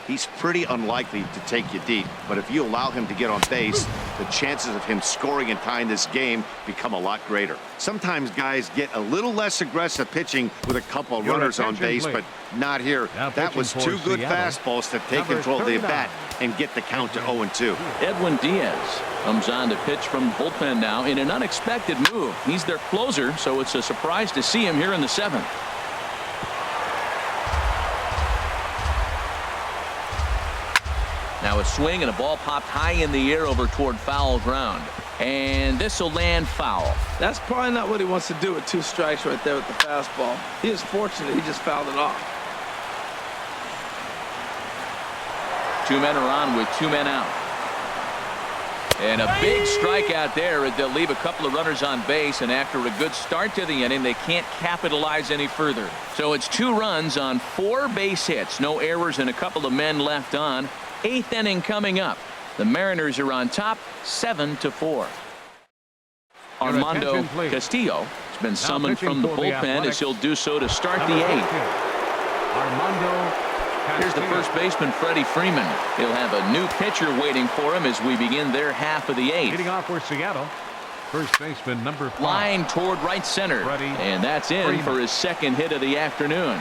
he's pretty unlikely to take you deep. But if you allow him to get on base, the chances of him scoring and tying this game become a lot greater. Sometimes guys get a little less aggressive pitching with a couple of runners on base, but not here. That was two good fastballs to take control of the bat and get the count to 0-2. Edwin Diaz comes on to pitch from the bullpen now in an unexpected move. He's their closer, so it's a surprise to see him here in the 7th. Now a swing and a ball popped high in the air over toward foul ground. And this will land foul. That's probably not what he wants to do with 2 strikes right there with the fastball. He is fortunate he just fouled it off. 2 men are on with 2 men out. And a big strikeout there. They'll leave a couple of runners on base, and after a good start to the inning, they can't capitalize any further. So it's 2 runs on 4 base hits, no errors, and a couple of men left on. 8th inning coming up. The Mariners are on top 7-4. Armando Castillo has been summoned from the bullpen as he'll do so to start the 8th. Here's the first baseman, Freddie Freeman. He'll have a new pitcher waiting for him as we begin their half of the 8th. Leading off for Seattle, first baseman number 5. Line toward right center. And that's in Freeman for his 2nd hit of the afternoon.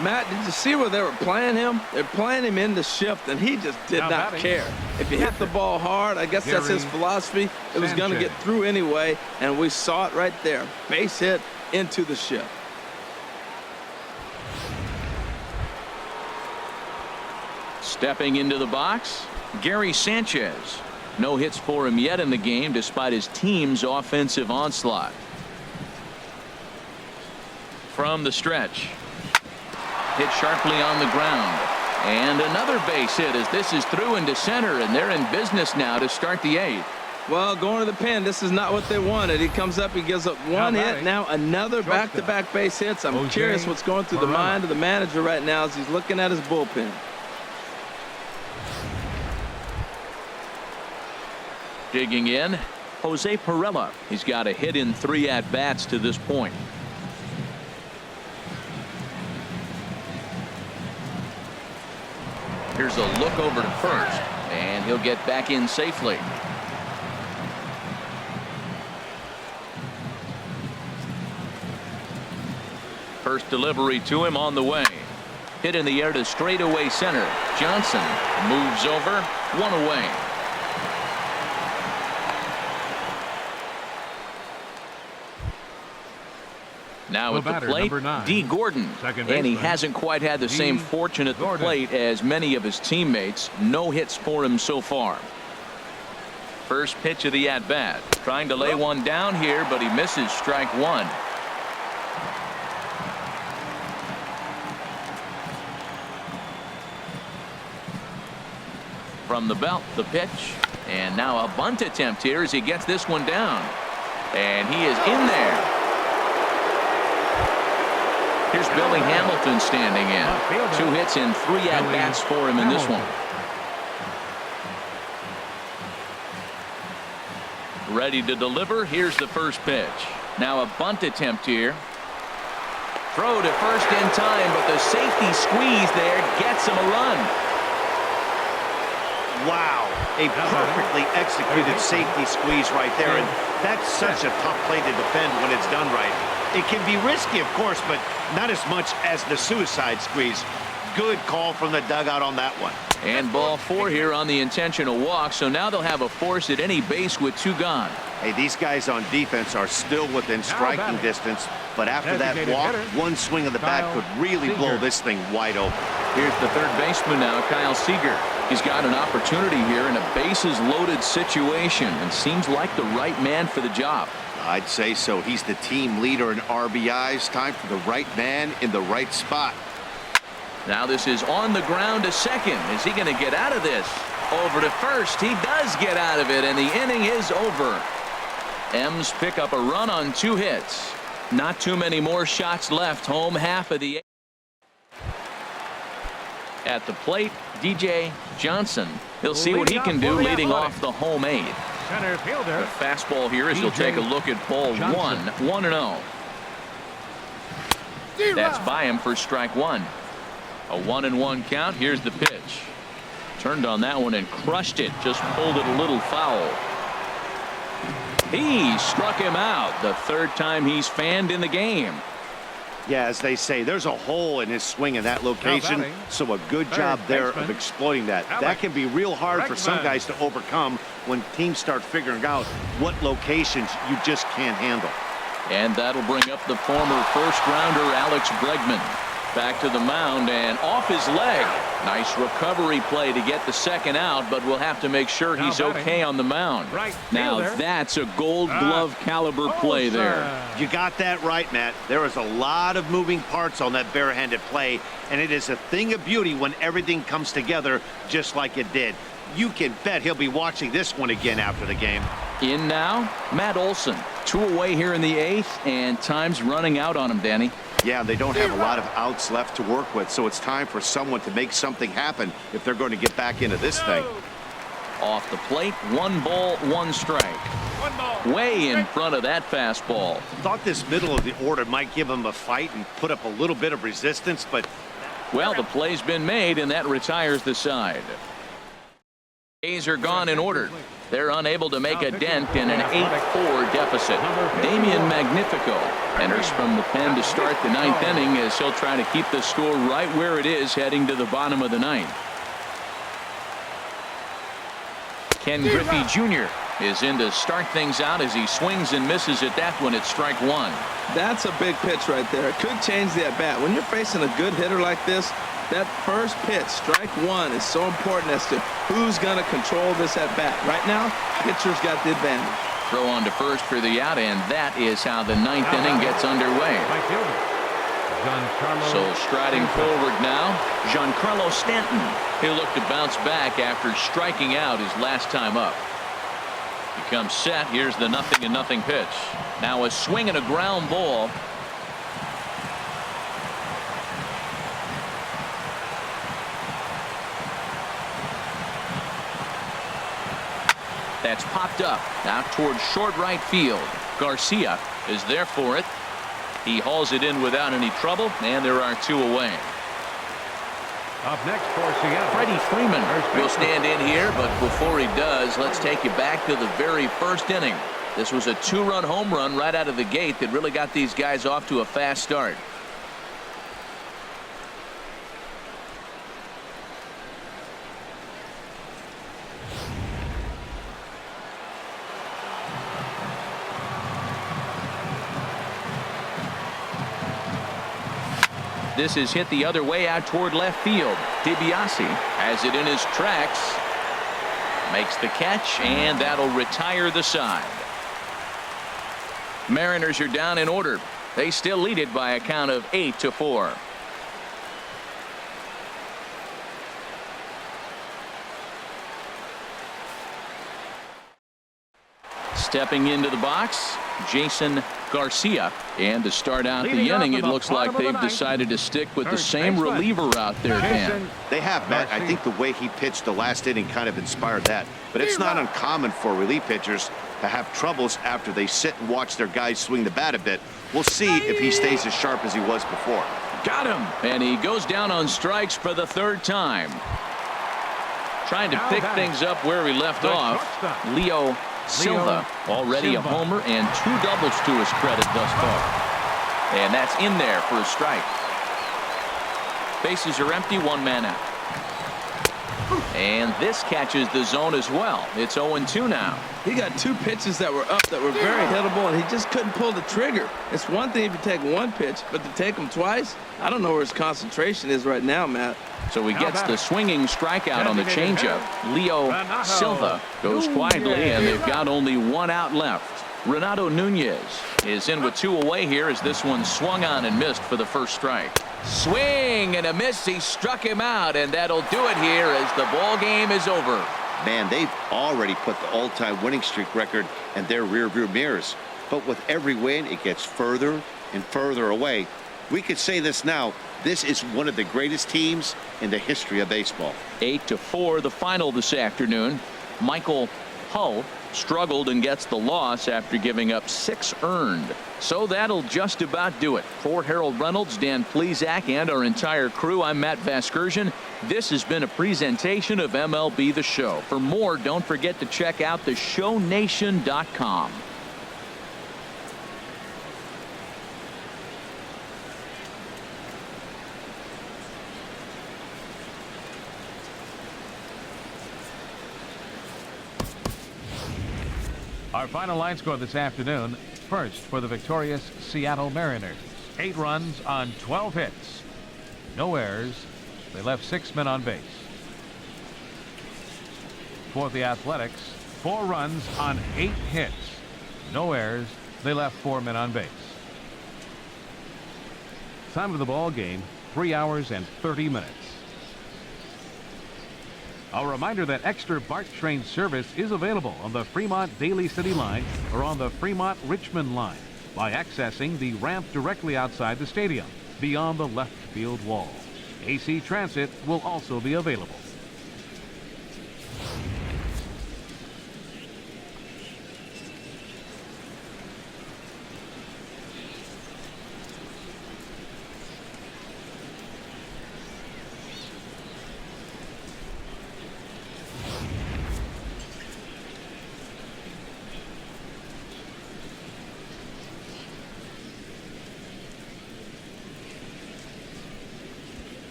Matt, did you see where they were playing him? They're playing him in the shift, and he just did not care. If you hit the ball hard, I guess that's his philosophy. It was going to get through anyway, and we saw it right there. Base hit into the shift. Stepping into the box, Gary Sanchez. No hits for him yet in the game despite his team's offensive onslaught. From the stretch. Hit sharply on the ground. And another base hit as this is through into center, and they're in business now to start the 8th. Well, going to the pen, this is not what they wanted. He comes up, he gives up 1 hit, now another back-to-back base hits. I'm curious what's going through the mind of the manager right now as he's looking at his bullpen. Digging in, Jose Pirela. He's got a hit in 3 at-bats to this point. Here's a look over to first, and he'll get back in safely. First delivery to him on the way. Hit in the air to straightaway center. Johnson moves over, 1 away. Now at the plate, D. Gordon. And he hasn't quite had the same fortune at the plate as many of his teammates. No hits for him so far. First pitch of the at-bat. Trying to lay one down here, but he misses strike 1. From the belt, the pitch. And now a bunt attempt here as he gets this one down. And he is in there. Here's Billy Hamilton standing in. 2 hits and 3 at-bats for him in this one. Ready to deliver. Here's the first pitch. Now a bunt attempt here. Throw to first in time, but the safety squeeze there gets him a run. Wow, a perfectly executed safety squeeze right there, and that's such a tough play to defend when it's done right. It can be risky, of course, but not as much as the suicide squeeze. Good call from the dugout on that one. And ball 4 here on the intentional walk, so now they'll have a force at any base with 2 gone. Hey, these guys on defense are still within striking distance, but after that walk, 1 swing of the bat could really blow this thing wide open. Here's the third baseman now, Kyle Seager. He's got an opportunity here in a bases-loaded situation and seems like the right man for the job. I'd say so. He's the team leader in RBIs. Time for the right man in the right spot. Now this is on the ground to second. Is he going to get out of this? Over to first. He does get out of it, and the inning is over. M's pick up a run on 2 hits. Not too many more shots left. Home half of the 8th. At the plate, DJ Johnson. He'll see what he can do leading off the home 8th. Center fielder. The fastball here as he'll take a look at ball 1. 1-0. That's by him for strike 1. A 1-1 count. Here's the pitch. Turned on that one and crushed it. Just pulled it a little foul. He struck him out. The third time he's fanned in the game. Yeah, as they say, there's a hole in his swing in that location. So a good job there of exploiting that. That can be real hard for some guys to overcome when teams start figuring out what locations you just can't handle. And that'll bring up the former first-rounder Alex Bregman. Back to the mound and off his leg. Nice recovery play to get the second out, but we'll have to make sure he's okay on the mound. Now that's a gold glove caliber play there. You got that right, Matt. There is a lot of moving parts on that barehanded play, and it is a thing of beauty when everything comes together just like it did. You can bet he'll be watching this one again after the game. In now, Matt Olson. 2 away here in the 8th, and time's running out on him, Danny. Yeah, they don't have a lot of outs left to work with, so it's time for someone to make something happen if they're going to get back into this thing. Off the plate, 1 ball, 1 strike. Way in front of that fastball. Thought this middle of the order might give him a fight and put up a little bit of resistance, but... Well, the play's been made, and that retires the side. A's are gone in order. They're unable to make a dent in an 8-4 deficit. Damian Magnifico enters from the pen to start the 9th inning as he'll try to keep the score right where it is heading to the bottom of the 9th. Ken Griffey Jr. is in to start things out as he swings and misses at that one at strike 1. That's a big pitch right there. It could change the at-bat. When you're facing a good hitter like this, that first pitch, strike 1, is so important as to who's going to control this at-bat. Right now, pitcher's got the advantage. Throw on to first for the out, and that is how the 9th inning gets underway. So striding forward now, Giancarlo Stanton. He'll look to bounce back after striking out his last time up. He comes set. Here's the 0-0 pitch. Now a swing and a ground ball. That's popped up out towards short right field. Garcia is there for it. He hauls it in without any trouble, and there are 2 away. Up next for Seattle, Freddie Freeman will stand in here, but before he does, let's take you back to the very first inning. This was a 2-run home run right out of the gate that really got these guys off to a fast start. This is hit the other way out toward left field. DiBiase has it in his tracks. Makes the catch, and that'll retire the side. Mariners are down in order. They still lead it by a count of 8-4. Stepping into the box, Jason Garcia. And to start out the inning, it looks like they've decided to stick with the same reliever out there, Dan. They have, Matt. I think the way he pitched the last inning kind of inspired that. But it's not uncommon for relief pitchers to have troubles after they sit and watch their guys swing the bat a bit. We'll see if he stays as sharp as he was before. Got him. And he goes down on strikes for the 3rd time. Trying to pick things up where he left off. Leo Silva, already a homer and 2 doubles to his credit thus far. And that's in there for a strike. Bases are empty, 1 man out. And this catches the zone as well. It's 0-2 now. He got 2 pitches that were up that were very hittable, and he just couldn't pull the trigger. It's one thing if you take 1 pitch, but to take them twice, I don't know where his concentration is right now, Matt. So he gets the swinging strikeout on the changeup. Leo Silva goes quietly, and they've got only 1 out left. Renato Nunez is in with 2 away here as this one swung on and missed for the first strike. Swing and a miss. He struck him out, and that'll do it here as the ball game is over. Man, they've already put the all-time winning streak record in their rearview mirrors. But with every win, it gets further and further away. We could say this now. This is one of the greatest teams in the history of baseball. 8-4 the final this afternoon. Michael Hull struggled and gets the loss after giving up 6 earned. So that'll just about do it. For Harold Reynolds, Dan Plesac, and our entire crew, I'm Matt Vasgersian. This has been a presentation of MLB The Show. For more, don't forget to check out theshownation.com. Our final line score this afternoon. First for the victorious Seattle Mariners. 8 runs on 12 hits. No errors. They left 6 men on base. For the Athletics, 4 runs on 8 hits. No errors. They left 4 men on base. Time of the ball game, 3 hours and 30 minutes. A reminder that extra BART train service is available on the Fremont Daly City line or on the Fremont Richmond line by accessing the ramp directly outside the stadium beyond the left field wall. AC Transit will also be available.